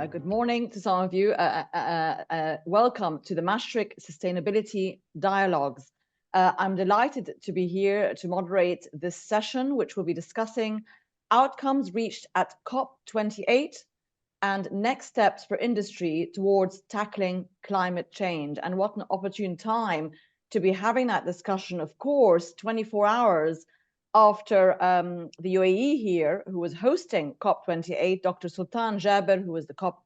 Good morning to some of you. Welcome to the Mashreq Sustainability Dialogues. I'm delighted to be here to moderate this session, which will be discussing outcomes reached at COP28 and next steps for industry towards tackling climate change. And what an opportune time to be having that discussion, of course, 24 hours after the UAE here, who was hosting COP28, Dr. Sultan Jaber, who was the COP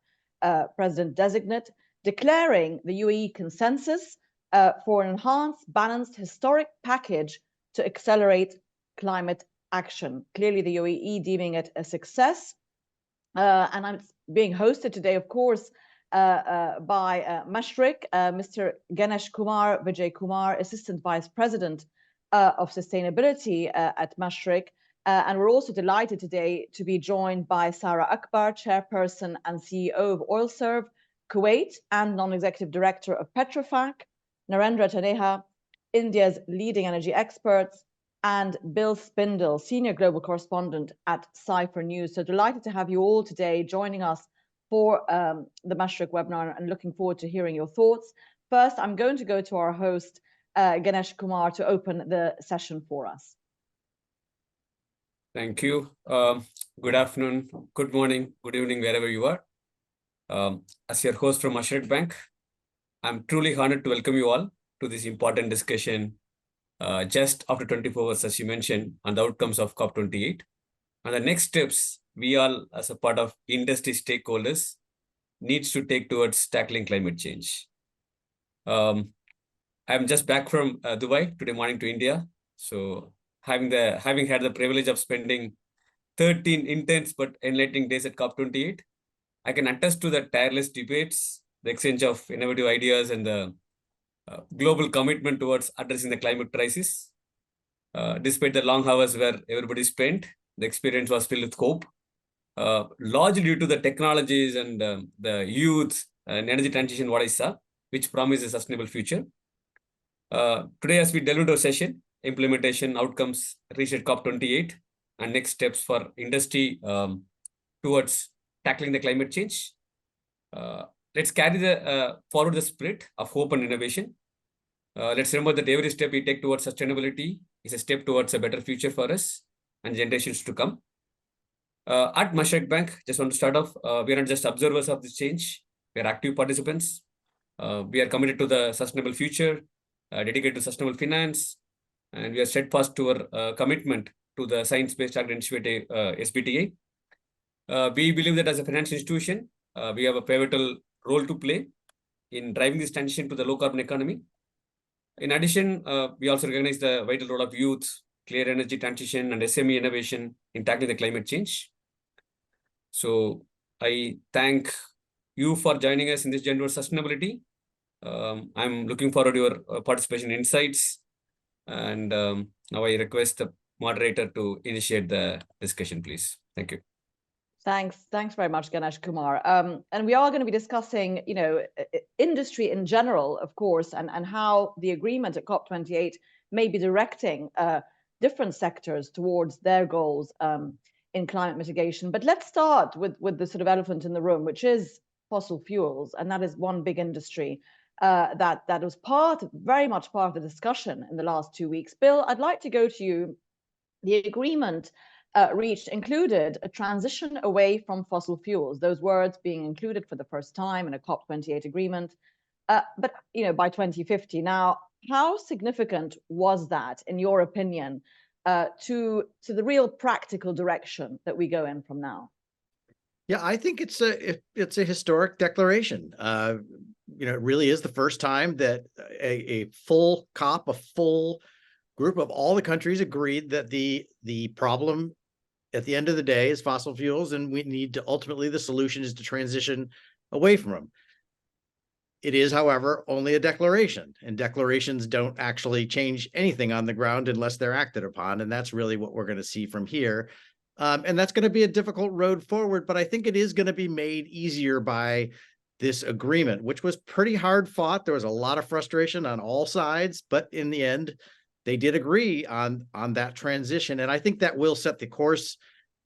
president designate, declaring the UAE consensus for an enhanced, balanced, historic package to accelerate climate action. Clearly, the UAE deeming it a success. And I'm being hosted today, of course, by Mashreq, Mr. Ganesh Kumar Vijay Kumar, Assistant Vice President of Sustainability at Mashreq. And we're also delighted today to be joined by Sara Akbar, Chairperson and CEO of OilServe Kuwait and Non-Executive Director of Petrofac, Narendra Taneja, India's leading energy experts, and Bill Spindle, Senior Global Correspondent at Cipher News. So delighted to have you all today joining us for the Mashreq webinar and looking forward to hearing your thoughts. First, I'm going to go to our host, Ganesh Kumar, to open the session for us. Thank you. Good afternoon, good morning, good evening, wherever you are. As your host from Mashreq Bank, I'm truly honored to welcome you all to this important discussion just after 24 hours, as you mentioned, on the outcomes of COP28. And the next steps we all, as a part of industry stakeholders, needs to take towards tackling climate change. I'm just back from Dubai today morning to India. So having had the privilege of spending 13 intense but enlightening days at COP28, I can attest to the tireless debates, the exchange of innovative ideas, and the global commitment towards addressing the climate crisis. Despite the long hours where everybody spent, the experience was filled with hope, largely due to the technologies and the youth and energy transition, what I saw, which promise a sustainable future. Today, as we delve into a session, implementation outcomes reached at COP28 and next steps for industry towards tackling the climate change. Let's carry forward the spirit of hope and innovation. Let's remember that every step we take towards sustainability is a step towards a better future for us and generations to come. At Mashreq Bank, just want to start off, we are not just observers of this change, we are active participants. We are committed to the sustainable future, dedicated to sustainable finance, and we are steadfast to our commitment to the Science-Based Targets initiative, SBTi. We believe that as a financial institution, we have a pivotal role to play in driving this transition to the low-carbon economy. In addition, we also recognize the vital role of youth, clear energy transition, and SME innovation in tackling the climate change. So I thank you for joining us in this journey towards sustainability. I'm looking forward to your participation insights. And now I request the moderator to initiate the discussion, please. Thank you. Thanks very much, Ganesh Kumar. And we are going to be discussing, industry in general, of course, and how the agreement at COP28 may be directing different sectors towards their goals in climate mitigation. But let's start with the sort of elephant in the room, which is fossil fuels, and that is one big industry that was very much part of the discussion in the last 2 weeks. Bill, I'd like to go to you. The agreement reached included a transition away from fossil fuels, those words being included for the first time in a COP28 agreement, but by 2050. Now, how significant was that, in your opinion, to the real practical direction that we go in from now? Yeah, I think it's a historic declaration. It really is the first time that a full COP, a full group of all the countries agreed that the problem at the end of the day is fossil fuels, and we need to ultimately, the solution is to transition away from them. It is, however, only a declaration, and declarations don't actually change anything on the ground unless they're acted upon, and that's really what we're going to see from here. And that's going to be a difficult road forward, but I think it is going to be made easier by this agreement, which was pretty hard fought. There was a lot of frustration on all sides, but in the end, they did agree on that transition. And I think that will set the course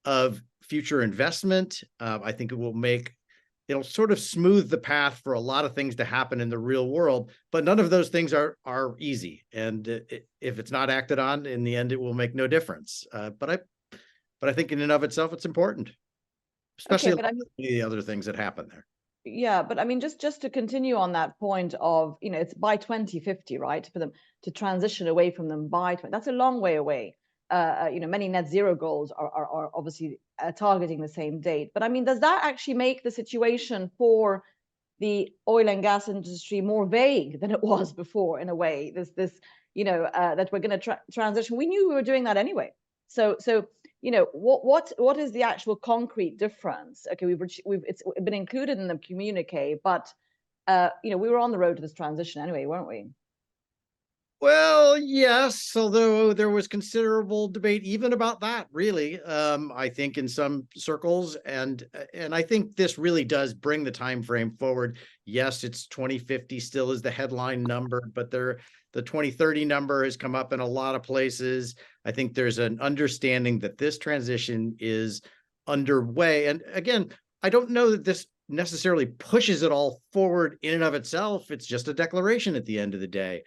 of future investment. I think it will make it'll sort of smooth the path for a lot of things to happen in the real world, but none of those things are easy. And if it's not acted on, in the end, it will make no difference. But I think in and of itself, it's important, especially the other things that happen there. Yeah, but I mean, just to continue on that point of, it's by 2050, right, for them to transition away from them by 20. That's a long way away. Many net zero goals are obviously targeting the same date. But I mean, does that actually make the situation for the oil and gas industry more vague than it was before, in a way? That we're going to transition. We knew we were doing that anyway. So what is the actual concrete difference? Okay, it's been included in the communique, but we were on the road to this transition anyway, weren't we? Well, yes, although there was considerable debate even about that, really, I think in some circles, and I think this really does bring the time frame forward. Yes, it's 2050 still is the headline number, but the 2030 number has come up in a lot of places. I think there's an understanding that this transition is underway. And again, I don't know that this necessarily pushes it all forward in and of itself. It's just a declaration at the end of the day.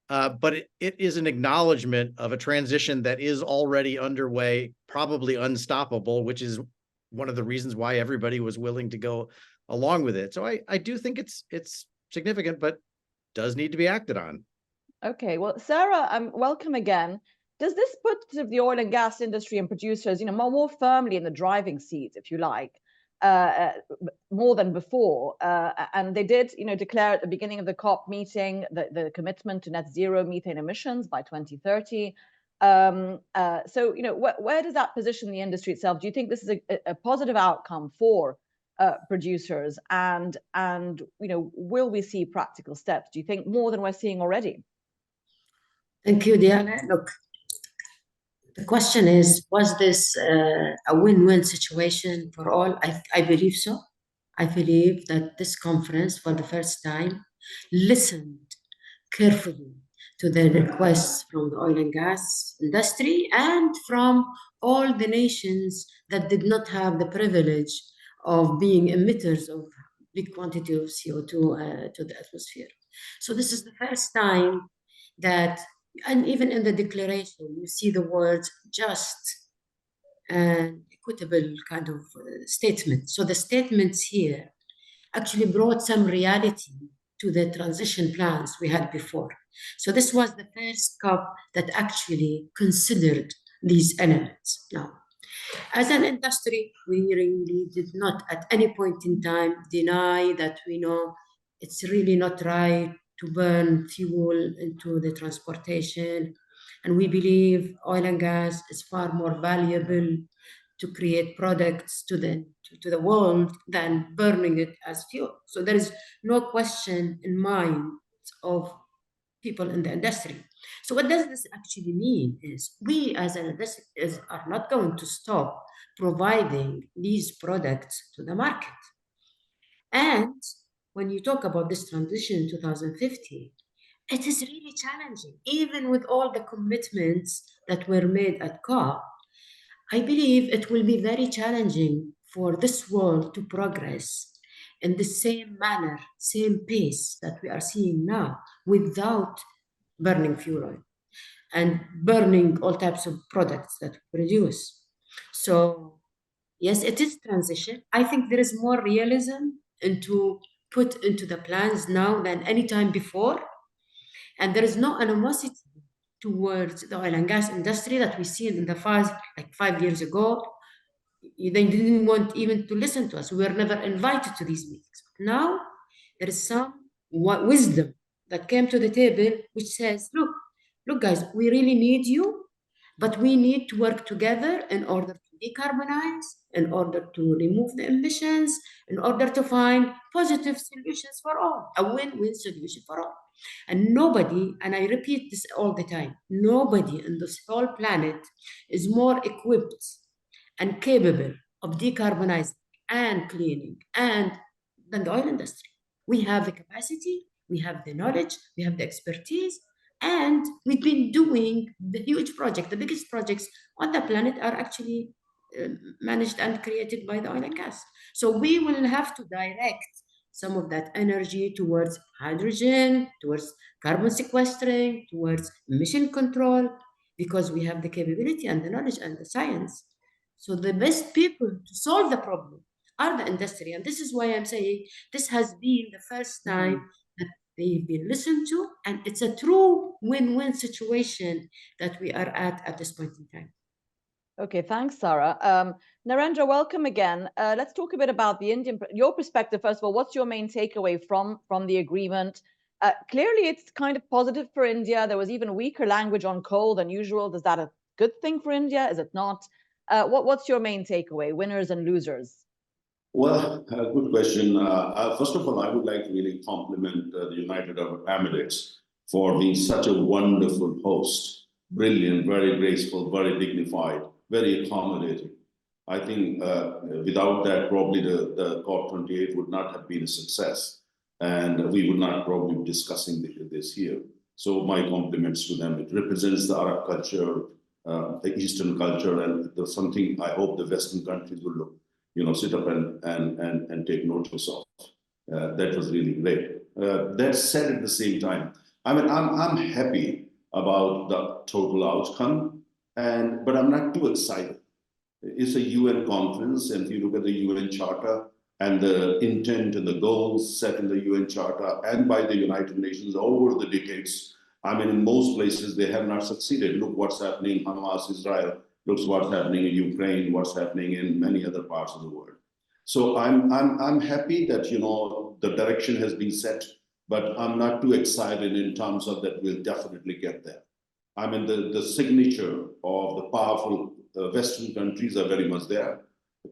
But it is an acknowledgement of a transition that is already underway, probably unstoppable, which is one of the reasons why everybody was willing to go along with it. So I do think it's significant, but does need to be acted on. Okay, well, Sara, welcome again. Does this put the oil and gas industry and producers, more firmly in the driving seat, if you like? More than before, and they did, declare at the beginning of the COP meeting the commitment to net zero methane emissions by 2030. So, where does that position the industry itself? Do you think this is a positive outcome for producers? And will we see practical steps? Do you think more than we're seeing already? Thank you, Diana. Look, the question is, was this a win-win situation for all? I believe so. I believe that this conference, for the first time, listened carefully to the requests from the oil and gas industry and from all the nations that did not have the privilege of being emitters of big quantity of CO2 to the atmosphere. So this is the first time that, and even in the declaration, you see the words just and equitable kind of statement. So the statements here actually brought some reality to the transition plans we had before. So this was the first COP that actually considered these elements. Now, as an industry, we really did not at any point in time deny that we know it's really not right to burn fuel into the transportation. And we believe oil and gas is far more valuable to create products to the world than burning it as fuel. So there is no question in mind of people in the industry. So what does this actually mean is we as an industry are not going to stop providing these products to the market. And when you talk about this transition in 2050, it is really challenging. Even with all the commitments that were made at COP, I believe it will be very challenging for this world to progress in the same manner, same pace that we are seeing now without burning fuel oil and burning all types of products that we produce. So yes, it is transition. I think there is more realism put into the plans now than any time before. And there is no animosity towards the oil and gas industry that we see in the past, like 5 years ago. They didn't want even to listen to us. We were never invited to these meetings. Now, there is some wisdom that came to the table, which says, look, guys, we really need you, but we need to work together in order to decarbonize, in order to remove the emissions, in order to find positive solutions for all, a win-win solution for all. And nobody, and I repeat this all the time, nobody on this whole planet is more equipped and capable of decarbonizing and cleaning than the oil industry. We have the capacity, we have the knowledge, we have the expertise, and we've been doing the huge project. The biggest projects on the planet are actually managed and created by the oil and gas. So we will have to direct some of that energy towards hydrogen, towards carbon sequestering, towards emission control, because we have the capability and the knowledge and the science. So the best people to solve the problem are the industry. And this is why I'm saying this has been the first time that they've been listened to, and it's a true win-win situation that we are at this point in time. Okay, thanks, Sara. Narendra, welcome again. Let's talk a bit about your perspective. First of all, what's your main takeaway from the agreement? Clearly, it's kind of positive for India. There was even weaker language on coal than usual. Is that a good thing for India? Is it not? What's your main takeaway, winners and losers? Well, good question. First of all, I would like to really compliment the United Arab Emirates for being such a wonderful host. Brilliant, very graceful, very dignified, very accommodating. I think without that, probably the COP28 would not have been a success, and we would not probably be discussing this here. So my compliments to them. It represents the Arab culture, the Eastern culture, and something I hope the Western countries will look, sit up and take notice of. That was really great. That said, at the same time, I mean, I'm happy about the total outcome, but I'm not too excited. It's a UN conference, and if you look at the UN Charter and the intent and the goals set in the UN Charter and by the United Nations over the decades, I mean, in most places they have not succeeded. Look what's happening in Hamas, Israel. Looks what's happening in Ukraine, what's happening in many other parts of the world. So I'm happy that the direction has been set, but I'm not too excited in terms of that we'll definitely get there. I mean, the signature of the powerful Western countries are very much there.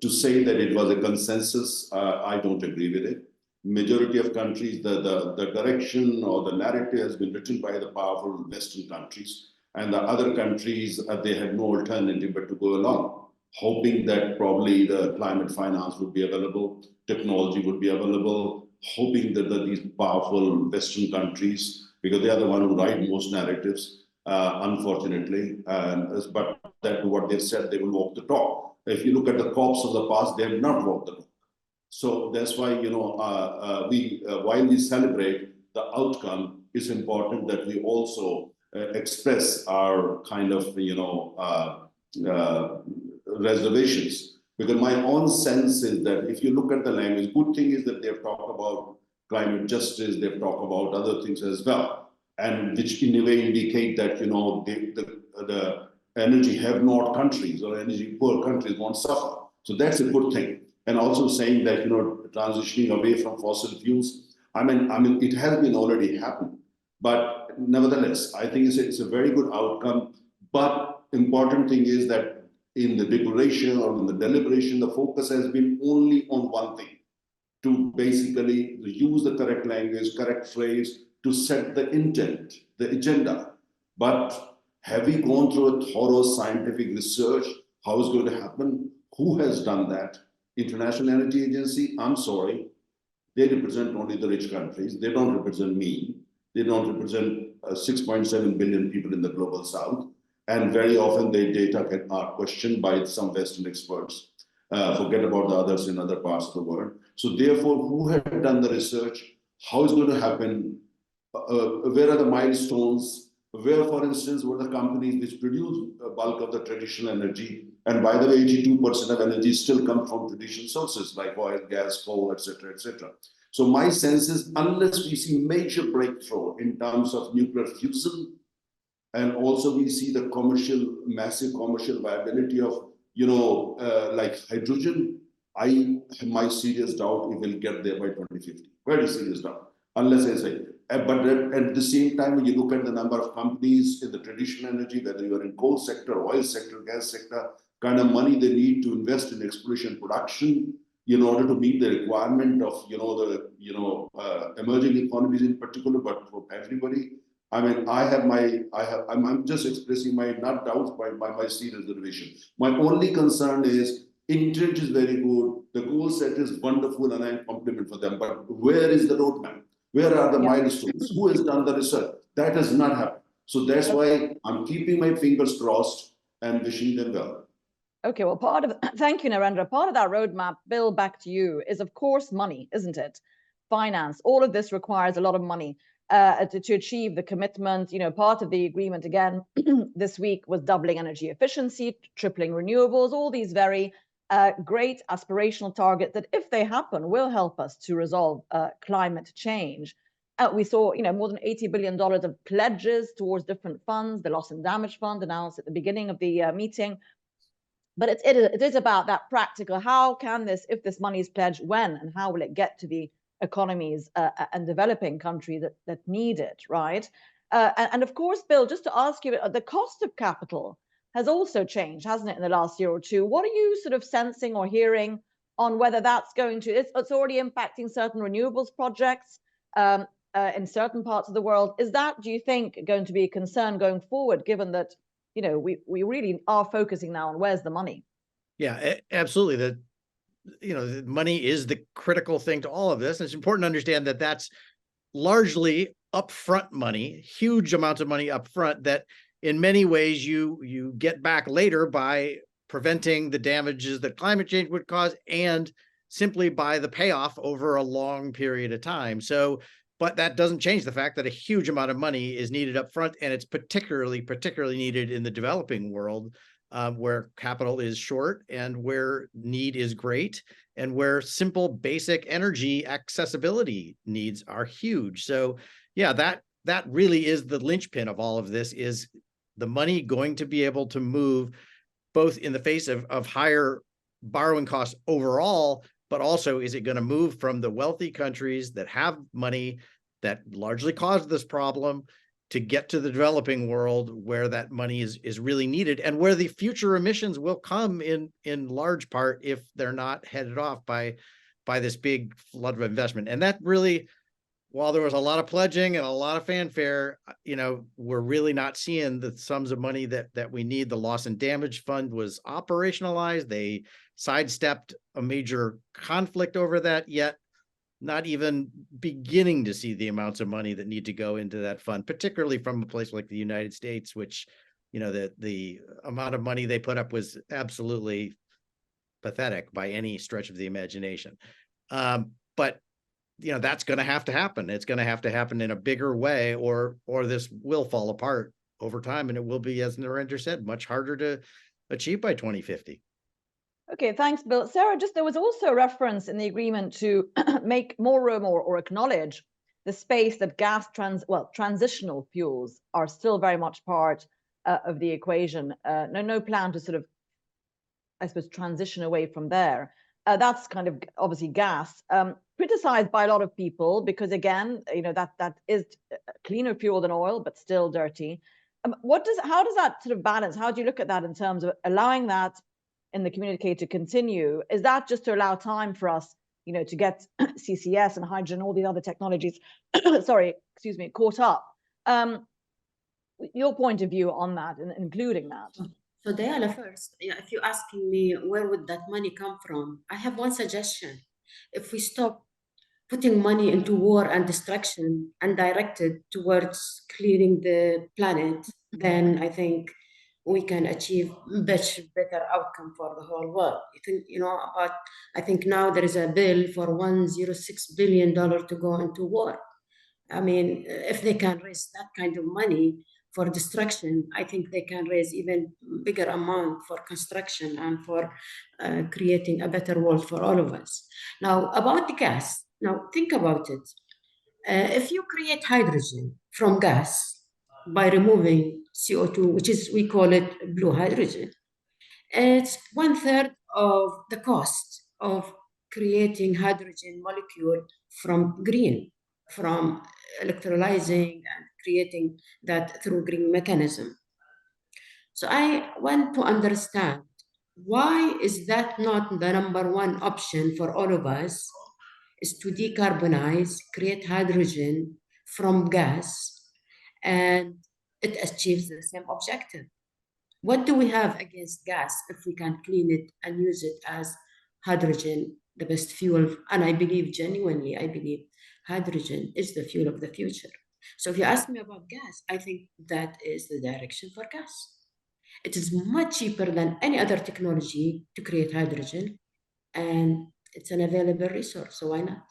To say that it was a consensus, I don't agree with it. Majority of countries, the direction or the narrative has been written by the powerful Western countries. And the other countries, they had no alternative but to go along, hoping that probably the climate finance would be available, technology would be available, hoping that these powerful Western countries, because they are the ones who write most narratives, unfortunately, but that what they've said, they will walk the talk. If you look at the COPs of the past, they have not walked the talk. So that's why, while we celebrate the outcome, it's important that we also express our kind of, reservations. Because my own sense is that if you look at the language, good thing is that they've talked about climate justice, they've talked about other things as well, and which in a way indicate that, the energy have-not countries or energy poor countries won't suffer. So that's a good thing. And also saying that, transitioning away from fossil fuels, I mean, it has been already happened. But nevertheless, I think it's a very good outcome. But important thing is that in the declaration or in the deliberation, the focus has been only on one thing, to basically use the correct language, correct phrase, to set the intent, the agenda. But have we gone through a thorough scientific research? How is going to happen? Who has done that? International Energy Agency, I'm sorry, they represent only the rich countries. They don't represent me. They don't represent 6.7 billion people in the global south. And very often their data are questioned by some Western experts. Forget about the others in other parts of the world. So therefore, who had done the research? How is going to happen? Where are the milestones? Where, for instance, were the companies which produce a bulk of the traditional energy? And by the way, 82% of energy still comes from traditional sources like oil, gas, coal, etc., etc. So my sense is, unless we see major breakthrough in terms of nuclear fusion, and also we see the massive commercial viability of, like hydrogen, I have my serious doubt we will get there by 2050. Very serious doubt, unless I say. But at the same time, when you look at the number of companies in the traditional energy, whether you are in coal sector, oil sector, gas sector, kind of money they need to invest in exploration production in order to meet the requirement of, emerging economies in particular, but for everybody. I mean, I'm just expressing my not doubts by my serious reservation. My only concern is intent is very good. The goal set is wonderful, and I compliment for them. But where is the roadmap? Where are the milestones? Who has done the research? That has not happened. So that's why I'm keeping my fingers crossed and wishing them well. Okay, well, thank you, Narendra. Part of that roadmap, Bill, back to you, is of course money, isn't it? Finance. All of this requires a lot of money to achieve the commitment. You know, part of the agreement, again, this week was doubling energy efficiency, tripling renewables, all these very great aspirational targets that, if they happen, will help us to resolve climate change. We saw, you know, more than $80 billion of pledges towards different funds, the Loss and Damage Fund announced at the beginning of the meeting. But it is about that practical. How can this, if this money is pledged, when and how will it get to the economies and developing countries that need it, right? And of course, Bill, just to ask you, the cost of capital has also changed, hasn't it, in the last year or two? What are you sort of sensing or hearing on whether that's going to, it's already impacting certain renewables projects in certain parts of the world. Is that, do you think, going to be a concern going forward, given that, you know, we really are focusing now on where's the money? Yeah, absolutely. The money is the critical thing to all of this. And it's important to understand that that's largely upfront money, huge amounts of money upfront that in many ways you get back later by preventing the damages that climate change would cause and simply by the payoff over a long period of time. So, but that doesn't change the fact that a huge amount of money is needed up front, and it's particularly needed in the developing world, where capital is short and where need is great and where simple basic energy accessibility needs are huge. So yeah, that really is the linchpin of all of this. Is the money going to be able to move both in the face of higher borrowing costs overall, but also is it going to move from the wealthy countries that have money that largely caused this problem to get to the developing world where that money is really needed and where the future emissions will come in large part if they're not headed off by this big flood of investment. And that really, while there was a lot of pledging and a lot of fanfare, you know, we're really not seeing the sums of money that we need. The Loss and Damage Fund was operationalized. They sidestepped a major conflict over that, yet not even beginning to see the amounts of money that need to go into that fund, particularly from a place like the United States, which, you know, the amount of money they put up was absolutely pathetic by any stretch of the imagination. But, you know, that's going to have to happen. It's going to have to happen in a bigger way, or this will fall apart over time. And it will be, as Narendra said, much harder to achieve by 2050. Okay, thanks, Bill. Sara, there was also a reference in the agreement to make more room or acknowledge the space that transitional fuels are still very much part of the equation. No plan to sort of, I suppose, transition away from there. That's kind of obviously gas, criticized by a lot of people because, again, you know, that is a cleaner fuel than oil, but still dirty. How does that sort of balance? How do you look at that in terms of allowing that in the communique to continue? Is that just to allow time for us, you know, to get CCS and hydrogen, all these other technologies, caught up? Your point of view on that, and including that. So Diana, first, if you're asking me where would that money come from, I have one suggestion. If we stop putting money into war and destruction and direct it towards clearing the planet, then I think we can achieve much better outcome for the whole world. I think now there is a bill for $106 billion to go into war. I mean, if they can raise that kind of money for destruction, I think they can raise even bigger amount for construction and for creating a better world for all of us. Now, about the gas, now think about it. If you create hydrogen from gas by removing CO2, which is, we call it blue hydrogen, it's 1/3 of the cost of creating hydrogen molecule from green, from electrolyzing and creating that through green mechanism. So I want to understand, why is that not the number one option for all of us, is to decarbonize, create hydrogen from gas, and it achieves the same objective. What do we have against gas if we can clean it and use it as hydrogen, the best fuel? And I believe hydrogen is the fuel of the future. So if you ask me about gas, I think that is the direction for gas. It is much cheaper than any other technology to create hydrogen, and it's an available resource, so why not?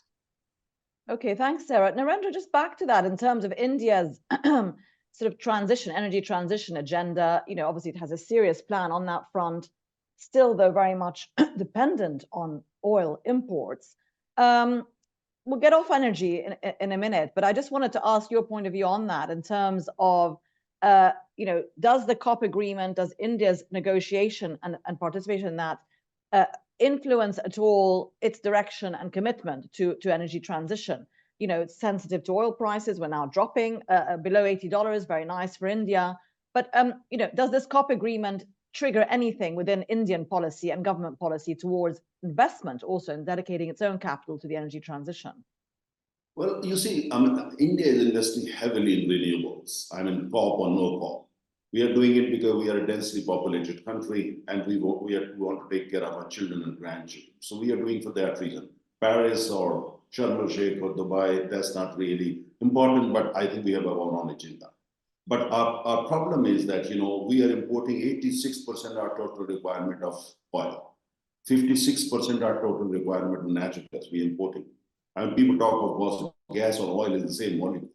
Okay, thanks, Sarah. Narendra, just back to that in terms of India's sort of energy transition agenda. Obviously it has a serious plan on that front, still though very much dependent on oil imports. We'll get off energy in a minute, but I just wanted to ask your point of view on that in terms of, does the COP agreement, does India's negotiation and participation in that influence at all its direction and commitment to energy transition? It's sensitive to oil prices. We're now dropping below $80, very nice for India. But, does this COP agreement trigger anything within Indian policy and government policy towards investment also in dedicating its own capital to the energy transition? Well, you see, India is investing heavily in renewables. COP or no COP. We are doing it because we are a densely populated country and we want to take care of our children and grandchildren. So we are doing for that reason. Paris or Sharm el Sheikh or Dubai, that's not really important, but I think we have our own agenda. But our problem is that, we are importing 86% of our total requirement of oil, 56% our total requirement of natural gas we are importing. And people talk of gas or oil is the same volume.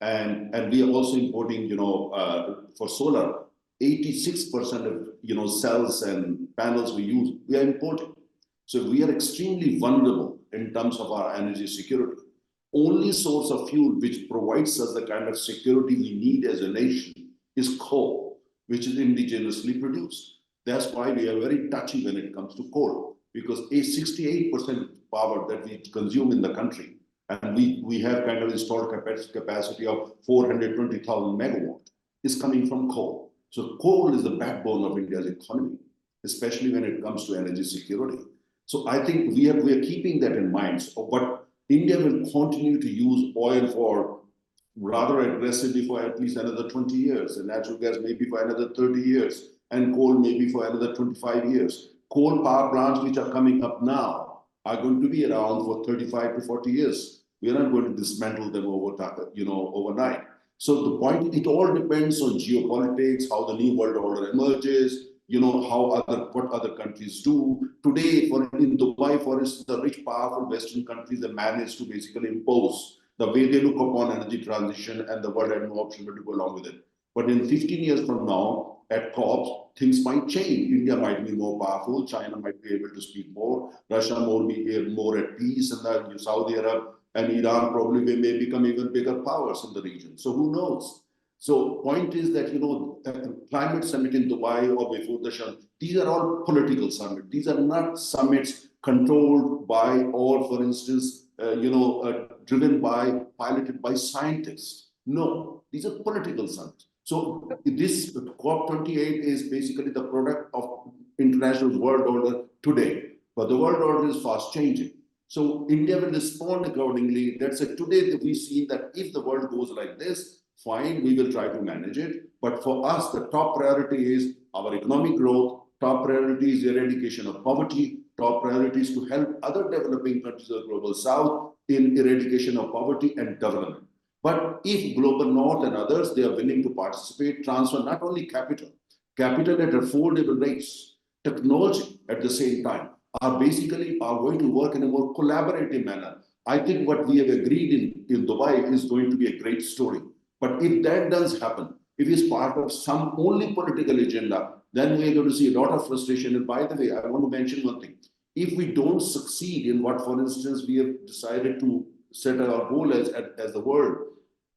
And we are also importing, for solar, 86% of, cells and panels we use, we are importing. So we are extremely vulnerable in terms of our energy security. Only source of fuel which provides us the kind of security we need as a nation is coal, which is indigenously produced. That's why we are very touchy when it comes to coal, because 68% power that we consume in the country, and we have kind of installed capacity of 420,000 megawatt, is coming from coal. So coal is the backbone of India's economy, especially when it comes to energy security. So I think we are keeping that in mind. But India will continue to use oil for rather aggressively for at least another 20 years, and natural gas maybe for another 30 years, and coal maybe for another 25 years. Coal power plants which are coming up now are going to be around for 35 to 40 year. We are not going to dismantle them overnight. So the point, it all depends on geopolitics, how the new world order emerges, what other countries do. Today, in Dubai, for instance, the rich, powerful Western countries have managed to basically impose the way they look upon energy transition, and the world had no option but to go along with it. But in 15 years from now, at COP, things might change. India might be more powerful, China might be able to speak more, Russia be more at peace, and Saudi Arabia and Iran probably may become even bigger powers in the region. So who knows? So point is that, climate summit in Dubai or before the Sharm, these are all political summits. These are not summits controlled by or, for instance, driven by, piloted by scientists. No, these are political summits. So this COP28 is basically the product of international world order today, but the world order is fast changing. So India will respond accordingly. Let's say today that we see that if the world goes like this, fine, we will try to manage it. But for us, the top priority is our economic growth. Top priority is eradication of poverty. Top priority is to help other developing countries of the global south in eradication of poverty and development. But if global north and others, they are willing to participate, transfer not only capital at affordable rates, technology at the same time, are going to work in a more collaborative manner. I think what we have agreed in Dubai is going to be a great story. But if that does happen, if it's part of some only political agenda, then we're going to see a lot of frustration. And by the way, I want to mention one thing. If we don't succeed in what, for instance, we have decided to set our goal as the world,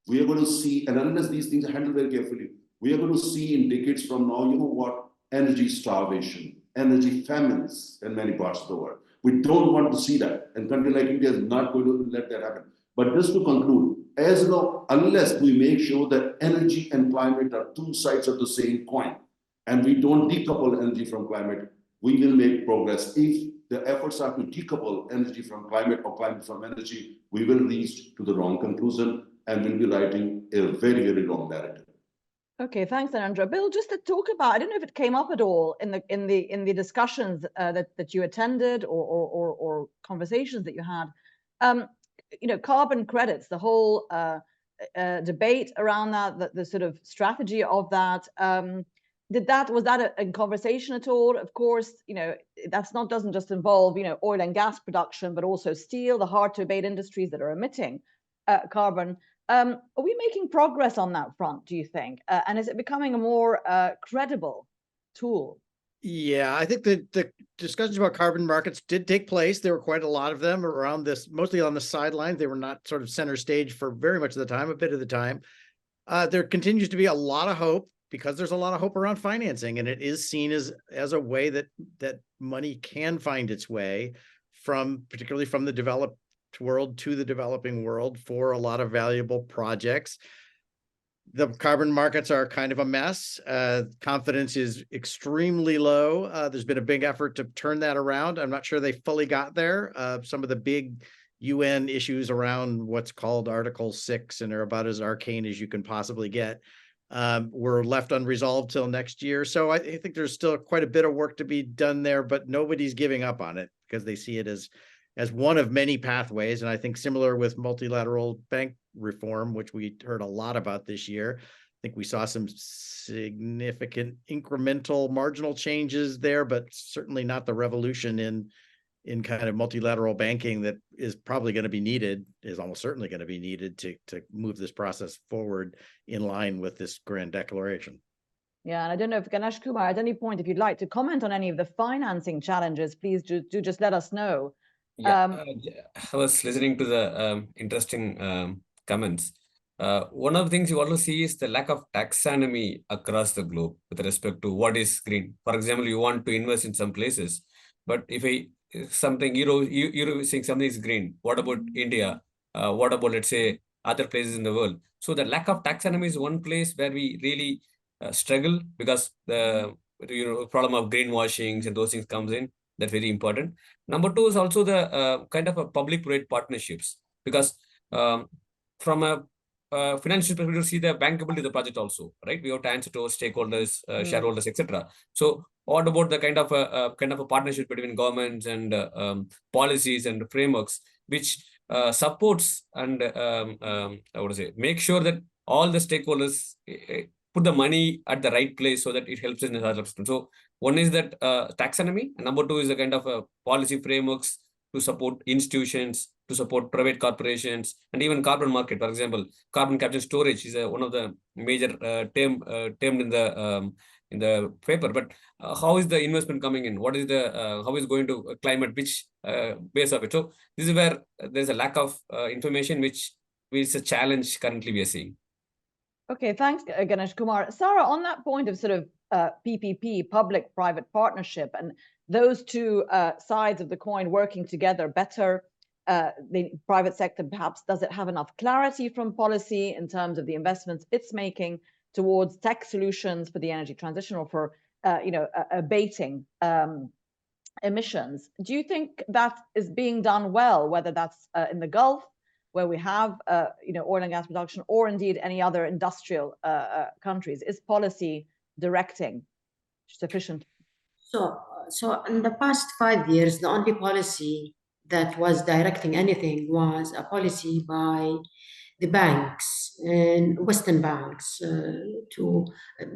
we are going to see, and unless these things are handled very carefully, we are going to see in decades from now, energy starvation, energy famines in many parts of the world. We don't want to see that. And a country like India is not going to let that happen. But just to conclude, unless we make sure that energy and climate are two sides of the same coin, and we don't decouple energy from climate, we will make progress. If the efforts are to decouple energy from climate or climate from energy, we will reach to the wrong conclusion and will be writing a very, very wrong narrative. Okay, thanks, Narendra. Bill, just to talk about, I don't know if it came up at all in the discussions that you attended or conversations that you had. Carbon credits, the whole debate around that, the sort of strategy of that. was that a conversation at all? Of course, doesn't just involve, oil and gas production, but also steel, the hard to abate industries that are emitting carbon. Are we making progress on that front, do you think? And is it becoming a more credible tool? Yeah, I think the discussions about carbon markets did take place. There were quite a lot of them around this, mostly on the sidelines. They were not sort of center stage for very much of the time, a bit of the time. There continues to be a lot of hope because there's a lot of hope around financing, and it is seen as a way that money can find its way particularly from the developed world to the developing world for a lot of valuable projects. The carbon markets are kind of a mess. Confidence is extremely low. There's been a big effort to turn that around. I'm not sure they fully got there. Some of the big UN issues around what's called Article 6 and are about as arcane as you can possibly get were left unresolved till next year. So I think there's still quite a bit of work to be done there, but nobody's giving up on it because they see it as one of many pathways. And I think similar with multilateral bank reform, which we heard a lot about this year, I think we saw some significant incremental marginal changes there, but certainly not the revolution in kind of multilateral banking that is probably going to be needed, is almost certainly going to be needed to move this process forward in line with this grand declaration. Yeah, and I don't know if Ganesh Kumar, at any point, if you'd like to comment on any of the financing challenges, please do just let us know. Yeah, I was listening to the interesting comments. One of the things you also see is the lack of taxonomy across the globe with respect to what is green. For example, you want to invest in some places, but if something you're saying something is green, what about India? What about, let's say, other places in the world? So the lack of taxonomy is one place where we really struggle, because the problem of greenwashing and those things comes in. That's very important. Number two is also the kind of a public-private partnerships, because from a financial perspective, see the bankability of the project also, right? We have to answer to our stakeholders, shareholders, etc. So what about the kind of a partnership between governments and policies and frameworks which supports and make sure that all the stakeholders put the money at the right place so that it helps in the other system. So one is that taxonomy, and number two is the kind of policy frameworks to support institutions, to support private corporations, and even carbon market. For example, carbon capture storage is one of the major termed in the paper. But how is the investment coming in? What is the how is going to climate? Which base of it? So this is where there's a lack of information, which is a challenge currently we are seeing. Okay, thanks, Ganesh Kumar. Sara, on that point of sort of PPP, public-private partnership, and those two sides of the coin working together better, the private sector perhaps, does it have enough clarity from policy in terms of the investments it's making towards tech solutions for the energy transition or for abating emissions? Do you think that is being done well, whether that's in the Gulf, where we have oil and gas production, or indeed any other industrial countries? Is policy directing sufficient? So in the past 5 years, the only policy that was directing anything was a policy by the banks and Western banks,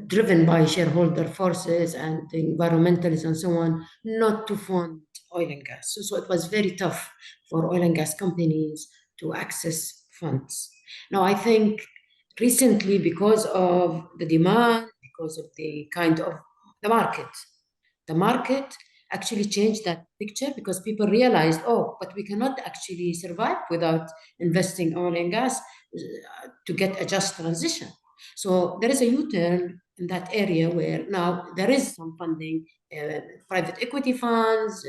driven by shareholder forces and the environmentalists and so on, not to fund oil and gas. So it was very tough for oil and gas companies to access funds. Now, I think recently, because of the demand, because of the kind of the market actually changed that picture, because people realized, but we cannot actually survive without investing oil and gas to get a just transition. So there is a U-turn in that area where now there is some funding, private equity funds,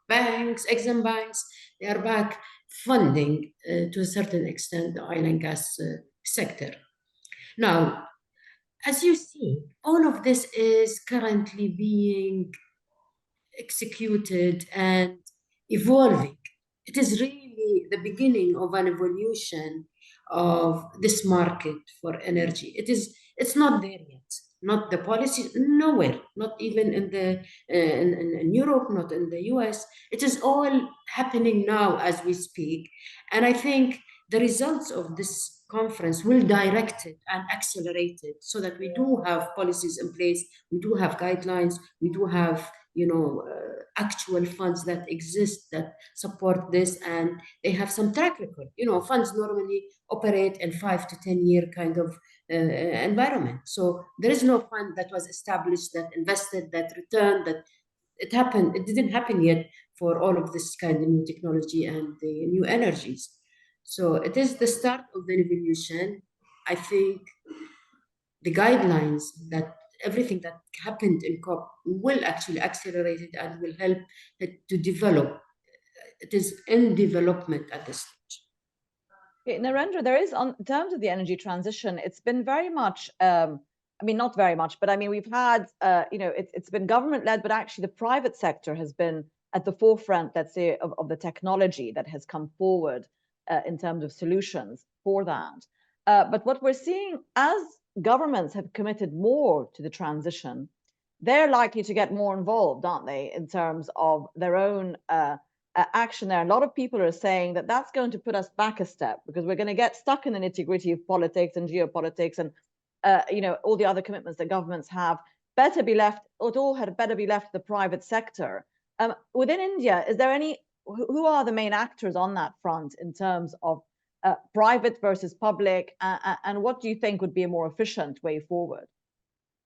banks, Exim banks, they are back funding to a certain extent the oil and gas sector. Now, as you see, all of this is currently being executed and evolving. It is really the beginning of an evolution of this market for energy. It's not there yet. Not the policy, nowhere, not even in Europe, not in the US. It is all happening now as we speak. And I think the results of this conference will direct it and accelerate it so that we do have policies in place, we do have guidelines, we do have, actual funds that exist that support this, and they have some track record. Funds normally operate in 5 to 10 year kind of environment. So there is no fund that was established, that invested, that returned, that it happened. It didn't happen yet for all of this kind of new technology and the new energies. So it is the start of the revolution. I think the guidelines, that everything that happened in COP will actually accelerate it and will help it to develop. It is in development at this stage. Okay, Narendra, there is, in terms of the energy transition, it's been very much, not very much, but we've had, it's been government-led, but actually the private sector has been at the forefront, let's say, of the technology that has come forward in terms of solutions for that. But what we're seeing, as governments have committed more to the transition, they're likely to get more involved, aren't they, in terms of their own action there. A lot of people are saying that that's going to put us back a step, because we're going to get stuck in the nitty-gritty of politics and geopolitics and all the other commitments that governments have. Better be left to the private sector. Within India, is there who are the main actors on that front in terms of private versus public, and what do you think would be a more efficient way forward?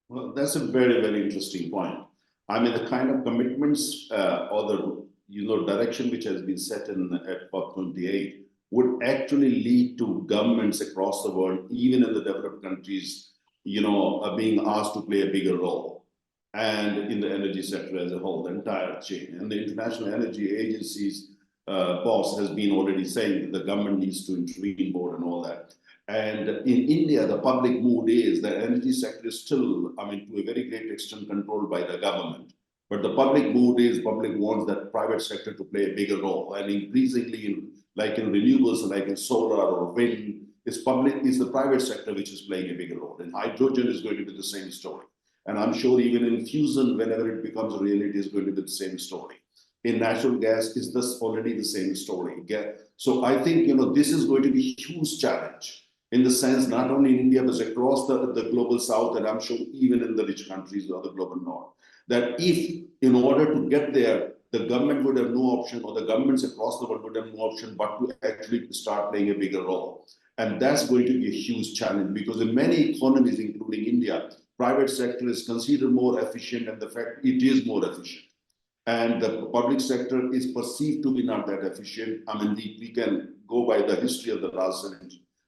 Well, that's a very, very interesting point. The kind of commitments or the direction which has been set at COP28 would actually lead to governments across the world, even in the developed countries, being asked to play a bigger role, and in the energy sector as a whole, the entire chain. And the International Energy Agency's boss has been already saying that the government needs to intervene more and all that. And in India, the public mood is the energy sector is still, to a very great extent, controlled by the government. But the public mood is, public wants that private sector to play a bigger role. And increasingly, like in renewables, like in solar or wind, it's the private sector which is playing a bigger role. In hydrogen is going to be the same story. And I'm sure even in fusion, whenever it becomes a reality, is going to be the same story. In natural gas, is this already the same story? So I think, this is going to be a huge challenge, in the sense, not only in India, but across the global south, and I'm sure even in the rich countries or the global north, that if, in order to get there, the government would have no option, or the governments across the world would have no option but to actually start playing a bigger role. And that's going to be a huge challenge, because in many economies, including India, private sector is considered more efficient, and the fact it is more efficient. And the public sector is perceived to be not that efficient. We can go by the history of the last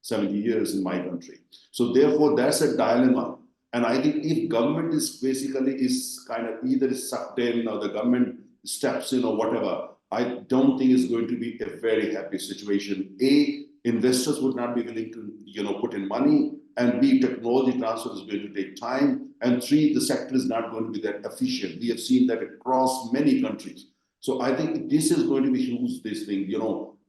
70 years in my country. So therefore, that's a dilemma. And I think if government is kind of either sucked in, or the government steps in or whatever, I don't think it's going to be a very happy situation. A, investors would not be willing to put in money, and B, technology transfer is going to take time, and 3, the sector is not going to be that efficient. We have seen that across many countries. So I think this is going to be huge, this thing,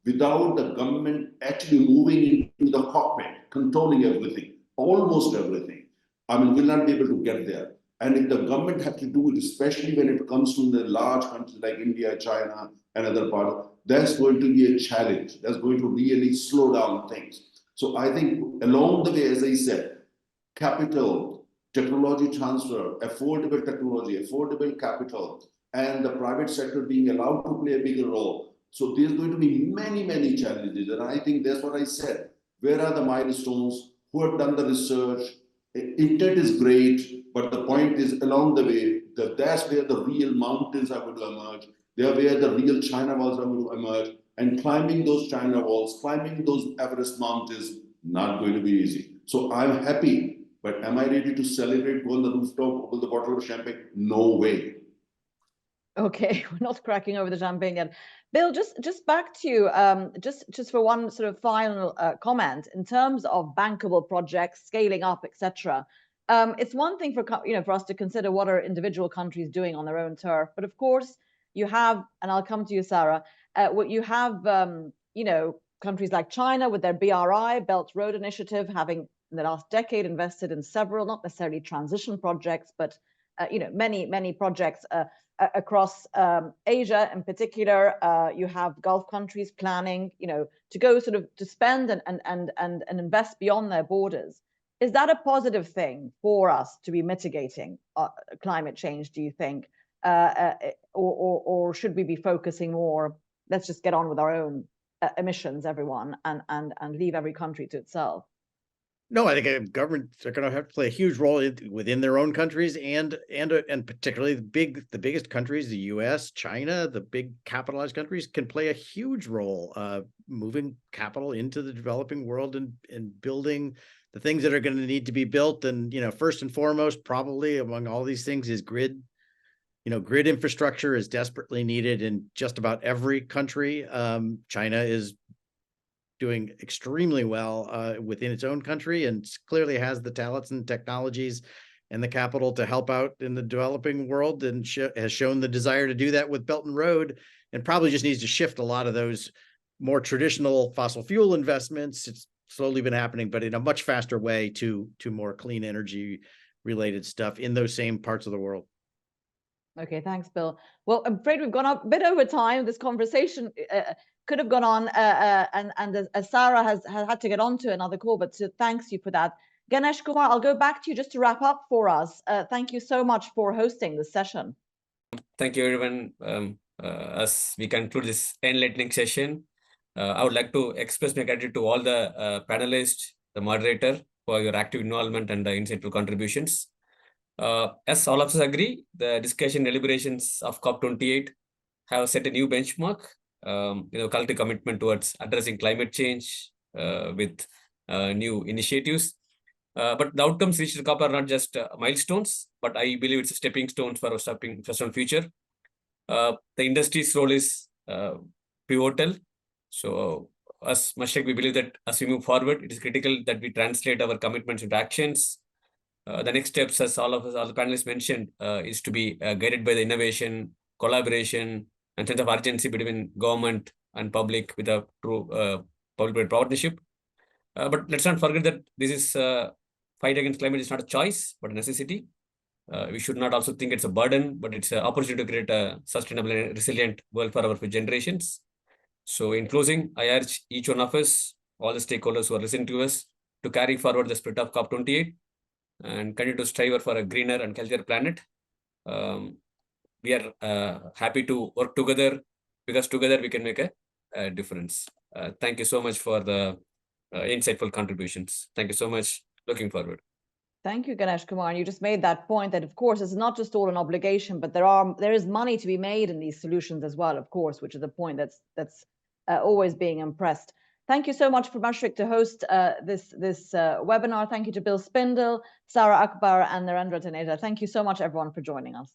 without the government actually moving into the cockpit, controlling everything, almost everything. We'll not be able to get there. And if the government has to do it, especially when it comes to the large countries like India, China, and other parts, that's going to be a challenge. That's going to really slow down things. So I think along the way, as I said, capital, technology transfer, affordable technology, affordable capital, and the private sector being allowed to play a bigger role. So there's going to be many, many challenges. And I think that's what I said. Where are the milestones? Who have done the research? Intent is great, but the point is, along the way, that's where the real mountains are going to emerge. They're where the real China walls are going to emerge. And climbing those China walls, climbing those Everest mountains, not going to be easy. So I'm happy, but am I ready to celebrate, go on the rooftop, open the bottle of champagne? No way. Okay, we're not cracking over the champagne yet. Bill, just back to you, just for one sort of final comment in terms of bankable projects, scaling up, etc. It's one thing for us to consider what are individual countries doing on their own turf, but of course you have, and I'll come to you, Sara. What you have, countries like China with their BRI, Belt Road Initiative, having in the last decade invested in several, not necessarily transition projects, but many projects across Asia in particular. You have Gulf countries planning, to go sort of to spend and invest beyond their borders. Is that a positive thing for us to be mitigating climate change, do you think? Or should we be focusing more, let's just get on with our own emissions, everyone, and leave every country to itself? No, I think governments are going to have to play a huge role within their own countries and particularly the biggest countries, the U.S., China, the big capitalized countries can play a huge role moving capital into the developing world and building the things that are going to need to be built. And, first and foremost, probably among all these things is grid. Grid infrastructure is desperately needed in just about every country. China is doing extremely well within its own country and clearly has the talents and technologies and the capital to help out in the developing world, and has shown the desire to do that with Belt and Road, and probably just needs to shift a lot of those more traditional fossil fuel investments. It's slowly been happening, but in a much faster way to more clean energy related stuff in those same parts of the world. Okay, thanks, Bill. Well, I'm afraid we've gone a bit over time. This conversation could have gone on, and as Sara has had to get on to another call, but thanks you for that. Ganesh Kumar, I'll go back to you just to wrap up for us. Thank you so much for hosting this session. Thank you, everyone. As we conclude this enlightening session, I would like to express my gratitude to all the panelists, the moderator, for your active involvement and the insightful contributions. As all of us agree, the discussion deliberations of COP28 have set a new benchmark, collective commitment towards addressing climate change with new initiatives. But the outcomes reached at COP are not just milestones, but I believe it's a stepping stone for our future. The industry's role is pivotal. So as Mashreq, we believe that as we move forward, it is critical that we translate our commitments into actions. The next steps, as all the panelists mentioned, is to be guided by the innovation, collaboration, and sense of urgency between government and public with a true public-private partnership. But let's not forget that this is fight against climate is not a choice, but a necessity. We should not also think it's a burden, but it's an opportunity to create a sustainable and resilient world for our future generations. So in closing, I urge each one of us, all the stakeholders who are listening to us, to carry forward the spirit of COP28 and continue to strive for a greener and healthier planet. We are happy to work together, because together we can make a difference. Thank you so much for the insightful contributions. Thank you so much. Looking forward. Thank you, Ganesh Kumar. You just made that point that, of course, it's not just all an obligation, but there is money to be made in these solutions as well, of course, which is a point that's always being impressed. Thank you so much for Mashreq to host this webinar. Thank you to Bill Spindle, Sara, Akbar, and Narendra Taneja. Thank you so much, everyone, for joining us.